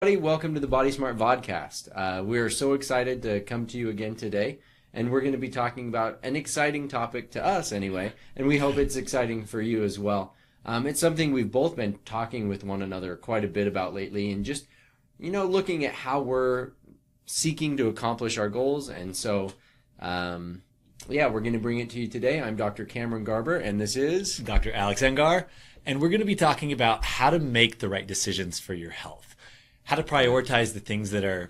Welcome to the Body Smart Vodcast. We are so excited to come to you again today, and we're going to be talking about an exciting topic to us anyway, and we hope it's exciting for you as well. It's something we've both been talking with one another quite a bit about lately, and just, looking at how we're seeking to accomplish our goals. And so, we're going to bring it to you today. I'm Dr. Cameron Garber, and this is Dr. Alex Engar, and we're going to be talking about how to make the right decisions for your health. How to prioritize the things that are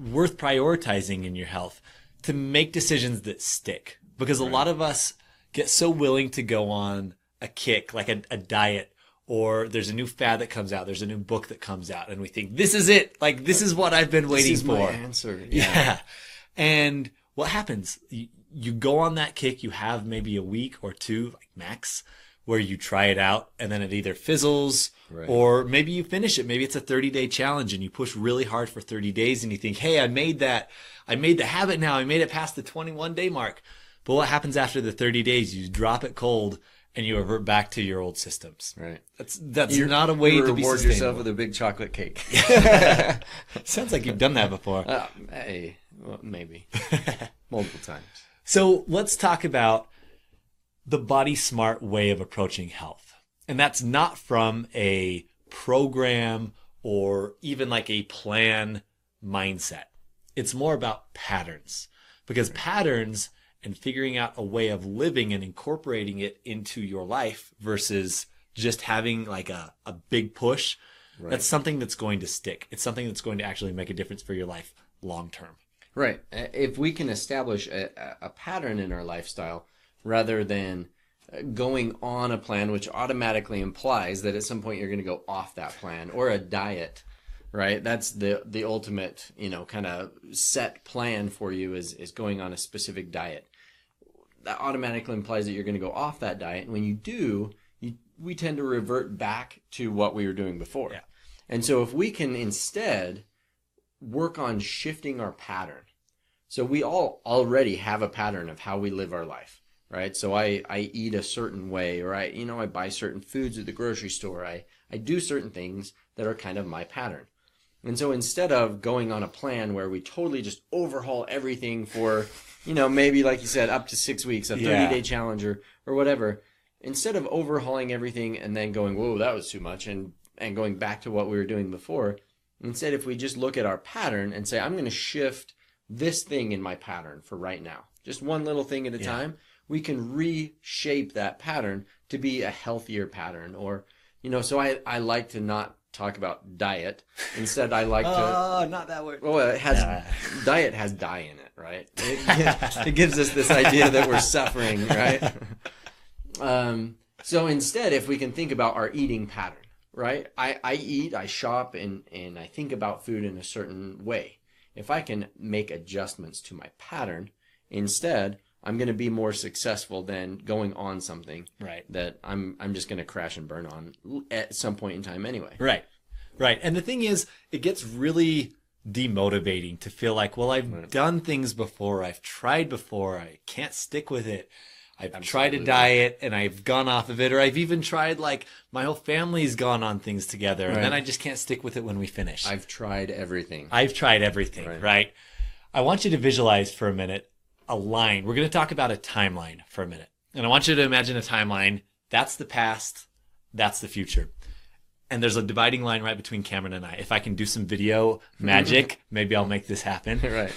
worth prioritizing in your health to make decisions that stick. Because a lot of us get so willing to go on a kick, like a diet, or there's a new fad that comes out, there's a new book that comes out, and we think, this is it. Like, this is what I've been waiting for. This is my answer. Yeah. And what happens? You go on that kick, you have maybe a week or two, like max, where you try it out, and then it either fizzles, or maybe you finish it. Maybe it's a 30-day challenge, and you push really hard for 30 days, and you think, hey, I made the habit now. I made it past the 21-day mark. But what happens after the 30 days? You drop it cold, and you revert back to your old systems. Right. That's not a way to be reward sustainable. yourself with a big chocolate cake. Sounds like you've done that before. Hey, well, maybe. Multiple times. So let's talk about the Body Smart way of approaching health. And that's not from a program or even like a plan mindset. It's more about patterns, because patterns and figuring out a way of living and incorporating it into your life versus just having like a big push. That's something that's going to stick. It's something that's going to actually make a difference for your life long term. Right. If we can establish a pattern in our lifestyle, rather than going on a plan, which automatically implies that at some point you're going to go off that plan, or a diet, right? That's the ultimate, kind of set plan for you is going on a specific diet. That automatically implies that you're going to go off that diet. And when you do, we tend to revert back to what we were doing before. Yeah. And so if we can instead work on shifting our pattern. So we all already have a pattern of how we live our life. Right. So I eat a certain way, or I buy certain foods at the grocery store. I do certain things that are kind of my pattern. And so instead of going on a plan where we totally just overhaul everything for, maybe like you said, up to 6 weeks, a 30-day challenge or whatever, instead of overhauling everything and then going, whoa, that was too much, and going back to what we were doing before, instead if we just look at our pattern and say, I'm going to shift this thing in my pattern for right now, just one little thing at a time, we can reshape that pattern to be a healthier pattern. Or, so I like to not talk about diet. Instead, I like to... Oh, not that word. Well, diet has die in it, right? It gives us this idea that we're suffering, right? So instead, if we can think about our eating pattern, right? I eat, I shop, and I think about food in a certain way. If I can make adjustments to my pattern, instead, I'm going to be more successful than going on something that I'm just going to crash and burn on at some point in time anyway. Right. And the thing is, it gets really demotivating to feel like, well, I've done things before. I've tried before. I can't stick with it. I've tried a diet and I've gone off of it. Or I've even tried, like, my whole family's gone on things together. And then I just can't stick with it when we finish. I've tried everything. Right? I want you to visualize for a minute a line. We're going to talk about a timeline for a minute. And I want you to imagine a timeline. That's the past. That's the future. And there's a dividing line right between Cameron and I. If I can do some video magic, maybe I'll make this happen. Right.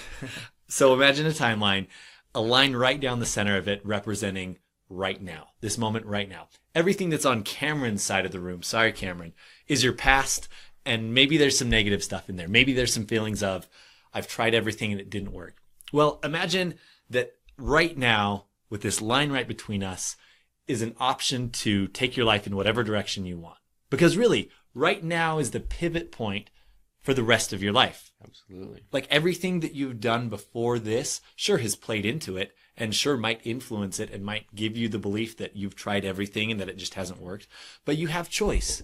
So imagine a timeline, a line right down the center of it representing right now, this moment right now. Everything that's on Cameron's side of the room, sorry, Cameron, is your past. And maybe there's some negative stuff in there. Maybe there's some feelings of, I've tried everything and it didn't work. Well, imagine that right now, with this line right between us, is an option to take your life in whatever direction you want. Because really, right now is the pivot point for the rest of your life. Absolutely. Like everything that you've done before this, sure has played into it, and sure might influence it and might give you the belief that you've tried everything and that it just hasn't worked. But you have choice.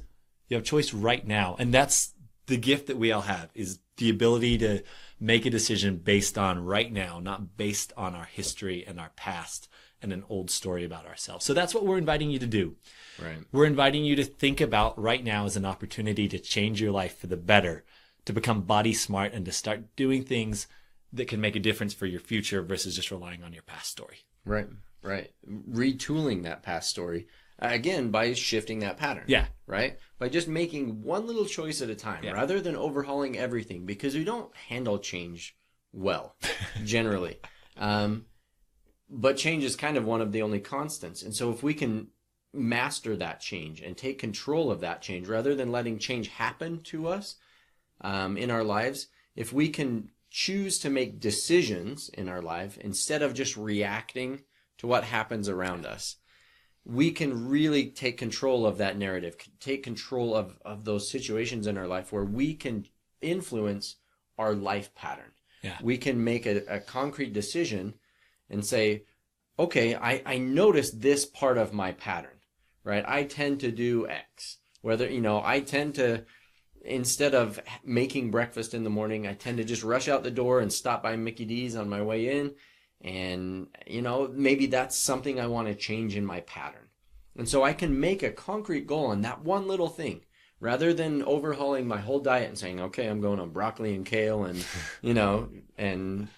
You have choice right now. And that's the gift that we all have, is the ability to make a decision based on right now, not based on our history and our past and an old story about ourselves. So that's what we're inviting you to do. Right. We're inviting you to think about right now as an opportunity to change your life for the better, to become body smart and to start doing things that can make a difference for your future versus just relying on your past story. Right. Retooling that past story, again, by shifting that pattern. Yeah. Right? By just making one little choice at a time rather than overhauling everything, because we don't handle change well, generally. But change is kind of one of the only constants. And so if we can master that change and take control of that change rather than letting change happen to us in our lives, if we can choose to make decisions in our life instead of just reacting to what happens around us, we can really take control of that narrative, take control of those situations in our life where we can influence our life pattern. Yeah. We can make a concrete decision and say, okay, I noticed this part of my pattern, right? I tend to do X. Whether, I tend to, instead of making breakfast in the morning, I tend to just rush out the door and stop by Mickey D's on my way in. And, maybe that's something I want to change in my pattern. And so I can make a concrete goal on that one little thing rather than overhauling my whole diet and saying, okay, I'm going on broccoli and kale and, and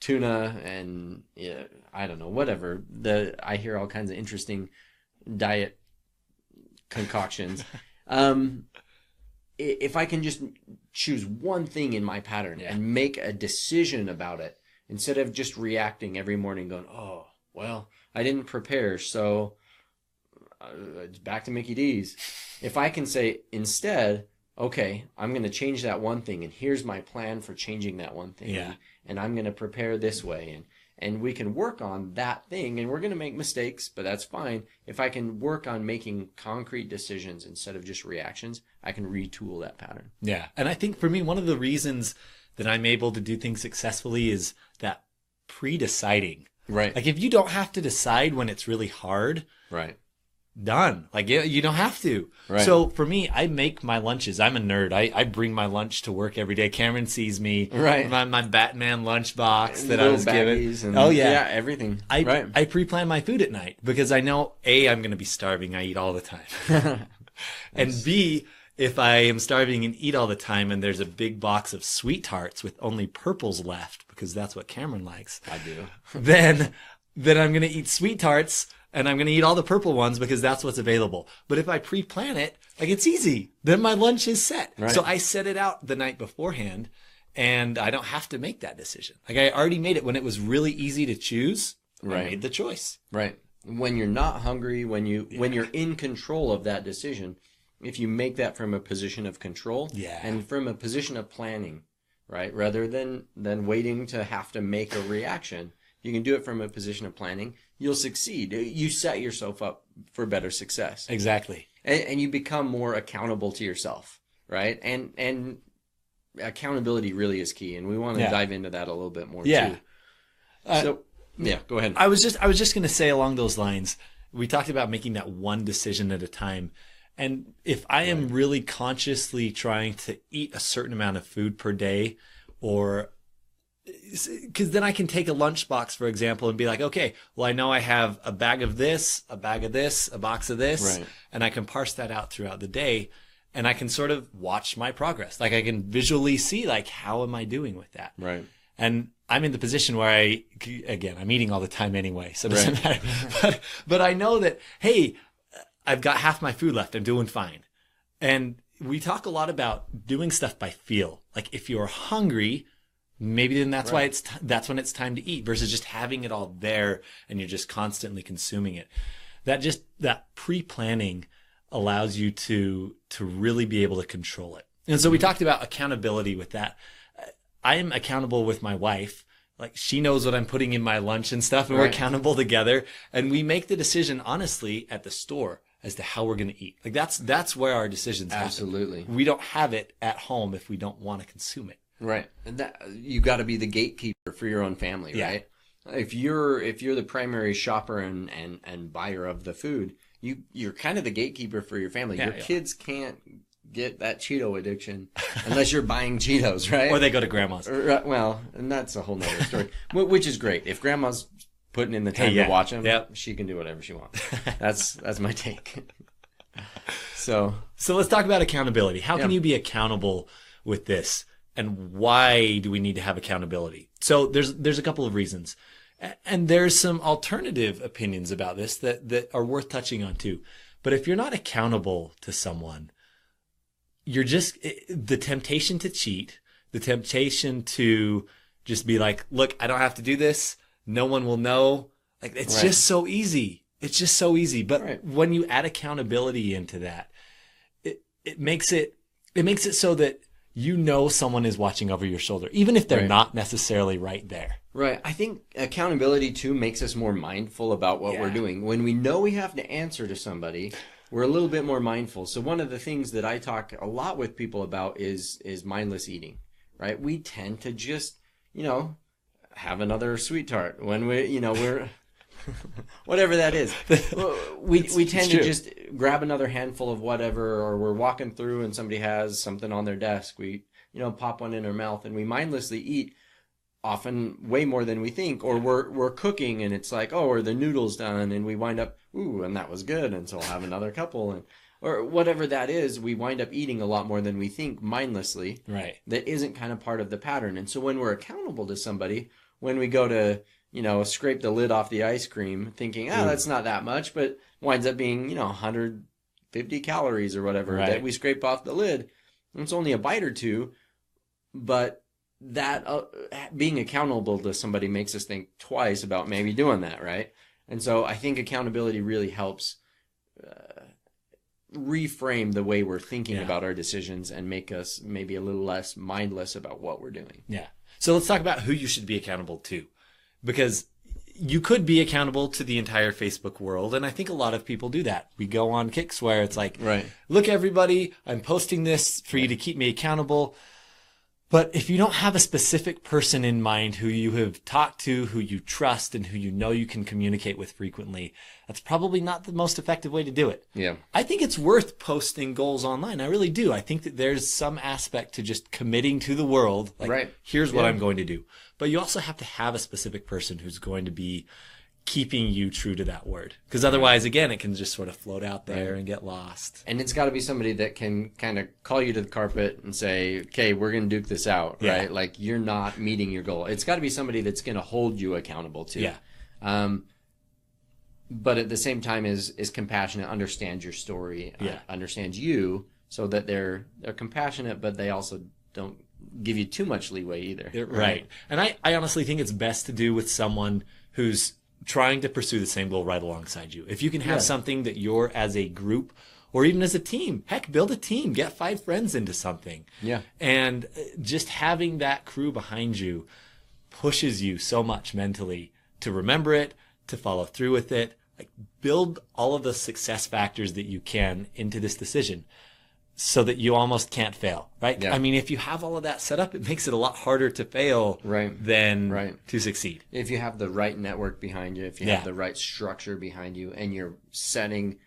tuna and, I don't know, whatever. I hear all kinds of interesting diet concoctions. If I can just choose one thing in my pattern and make a decision about it, instead of just reacting every morning going, oh, well, I didn't prepare, so it's back to Mickey D's. If I can say instead, okay, I'm going to change that one thing, and here's my plan for changing that one thing, and I'm going to prepare this way, and we can work on that thing, and we're going to make mistakes, but that's fine. If I can work on making concrete decisions instead of just reactions, I can retool that pattern. Yeah, and I think for me, one of the reasons that I'm able to do things successfully is that pre-deciding. Right. Like if you don't have to decide when it's really hard, right, done. Like you don't have to. Right. So for me, I make my lunches. I'm a nerd. I bring my lunch to work every day. Cameron sees me. Right. My Batman lunch box that I little was given. And, everything. I pre-plan my food at night because I know A, I'm going to be starving. I eat all the time. And B, if I am starving and eat all the time and there's a big box of sweet tarts with only purples left, because that's what Cameron likes. I do. then I'm going to eat sweet tarts and I'm going to eat all the purple ones because that's what's available. But if I pre-plan it, like it's easy. Then my lunch is set. Right. So I set it out the night beforehand and I don't have to make that decision. Like I already made it when it was really easy to choose. Right. I made the choice. Right. When you're not hungry, when you're in control of that decision, if you make that from a position of control and from a position of planning, right, rather than waiting to have to make a reaction, you can do it from a position of planning. You'll succeed. You set yourself up for better success. Exactly. And you become more accountable to yourself, right? And accountability really is key, and we want to dive into that a little bit more too. Go ahead. I was just going to say along those lines, we talked about making that one decision at a time. And if I am really consciously trying to eat a certain amount of food per day, or because then I can take a lunchbox, for example, and be like, okay, well, I know I have a bag of this, a bag of this, a box of this, and I can parse that out throughout the day, and I can sort of watch my progress. Like I can visually see, like, how am I doing with that? Right. And I'm in the position where I'm eating all the time anyway, so it doesn't matter. But I know that, hey, I've got half my food left. I'm doing fine. And we talk a lot about doing stuff by feel. Like if you're hungry, maybe then that's why that's when it's time to eat versus just having it all there and you're just constantly consuming it. That pre-planning allows you to really be able to control it. And so we talked about accountability with that. I am accountable with my wife. Like she knows what I'm putting in my lunch and stuff, and we're accountable together. And we make the decision honestly at the store as to how we're going to eat. Like that's where our decisions happen. Absolutely. We don't have it at home if we don't want to consume it. Right. And you got to be the gatekeeper for your own family, right? If you're the primary shopper and buyer of the food, you're kind of the gatekeeper for your family. Your kids can't get that Cheeto addiction unless you're buying Cheetos, right? Or they go to grandma's. Well, and that's a whole nother story, which is great. If grandma's putting in the time to watch them, she can do whatever she wants. That's my take. So let's talk about accountability. How can you be accountable with this? and why do we need to have accountability? So there's a couple of reasons. And there's some alternative opinions about this that are worth touching on too. But if you're not accountable to someone, the temptation to cheat, the temptation to just be like, look, I don't have to do this. No one will know. Like, it's just so easy. It's just so easy. But when you add accountability into that, it makes it so that you know someone is watching over your shoulder, even if they're not necessarily right there. Right. I think accountability, too, makes us more mindful about what we're doing. When we know we have to answer to somebody, we're a little bit more mindful. So one of the things that I talk a lot with people about is mindless eating, right? We tend to just, have another sweet tart when we're whatever that is. We tend to just grab another handful of whatever, or we're walking through and somebody has something on their desk. We, pop one in our mouth and we mindlessly eat, often way more than we think. Or we're cooking and it's like, oh, are the noodles done? And we wind up, ooh, and that was good, and so I'll have another couple. Or whatever that is, we wind up eating a lot more than we think mindlessly. Right. That isn't kind of part of the pattern. And so when we're accountable to somebody, when we go to scrape the lid off the ice cream thinking, that's not that much, but winds up being, 150 calories or whatever that we scrape off the lid. It's only a bite or two, but that being accountable to somebody makes us think twice about maybe doing that, right? And so I think accountability really helps reframe the way we're thinking about our decisions and make us maybe a little less mindless about what we're doing. Yeah. So let's talk about who you should be accountable to. Because you could be accountable to the entire Facebook world, and I think a lot of people do that. We go on kicks where it's like, look, everybody, I'm posting this for you to keep me accountable. But if you don't have a specific person in mind who you have talked to, who you trust, and who you know you can communicate with frequently, that's probably not the most effective way to do it. Yeah. I think it's worth posting goals online. I really do. I think that there's some aspect to just committing to the world. Like, here's what I'm going to do. But you also have to have a specific person who's going to be keeping you true to that word. Because otherwise, again, it can just sort of float out there and get lost. And it's got to be somebody that can kind of call you to the carpet and say, okay, we're going to duke this out, right? Like, you're not meeting your goal. It's got to be somebody that's going to hold you accountable to. Yeah. But at the same time is compassionate, understands your story, understands you, so that they're compassionate, but they also don't give you too much leeway either. Right. And I honestly think it's best to do with someone who's trying to pursue the same goal right alongside you. If you can have something that you're as a group or even as a team, heck, build a team, get 5 friends into something. Yeah. And just having that crew behind you pushes you so much mentally to remember it, to follow through with it, like build all of the success factors that you can into this decision so that you almost can't fail, right? Yeah. I mean, if you have all of that set up, it makes it a lot harder to fail than to succeed. If you have the right network behind you, if you have the right structure behind you, and you're setting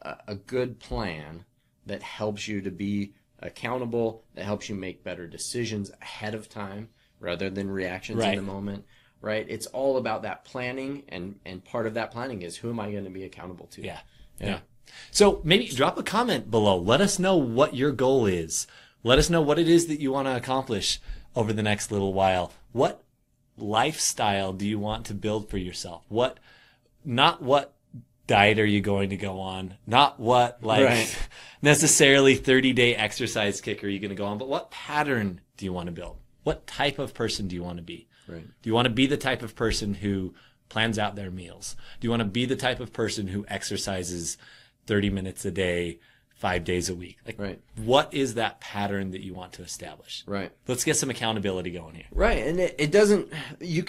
a good plan that helps you to be accountable, that helps you make better decisions ahead of time rather than reactions in the moment, right? It's all about that planning, and part of that planning is, who am I going to be accountable to? Yeah. So maybe drop a comment below. Let us know what your goal is. Let us know what it is that you want to accomplish over the next little while. What lifestyle do you want to build for yourself? Not what diet are you going to go on? Not what necessarily 30-day exercise kick are you going to go on, but what pattern do you want to build? What type of person do you want to be? Right. Do you want to be the type of person who plans out their meals? Do you want to be the type of person who exercises 30 minutes a day, 5 days a week? Like, what is that pattern that you want to establish? Right. Let's get some accountability going here. Right. And it doesn't, you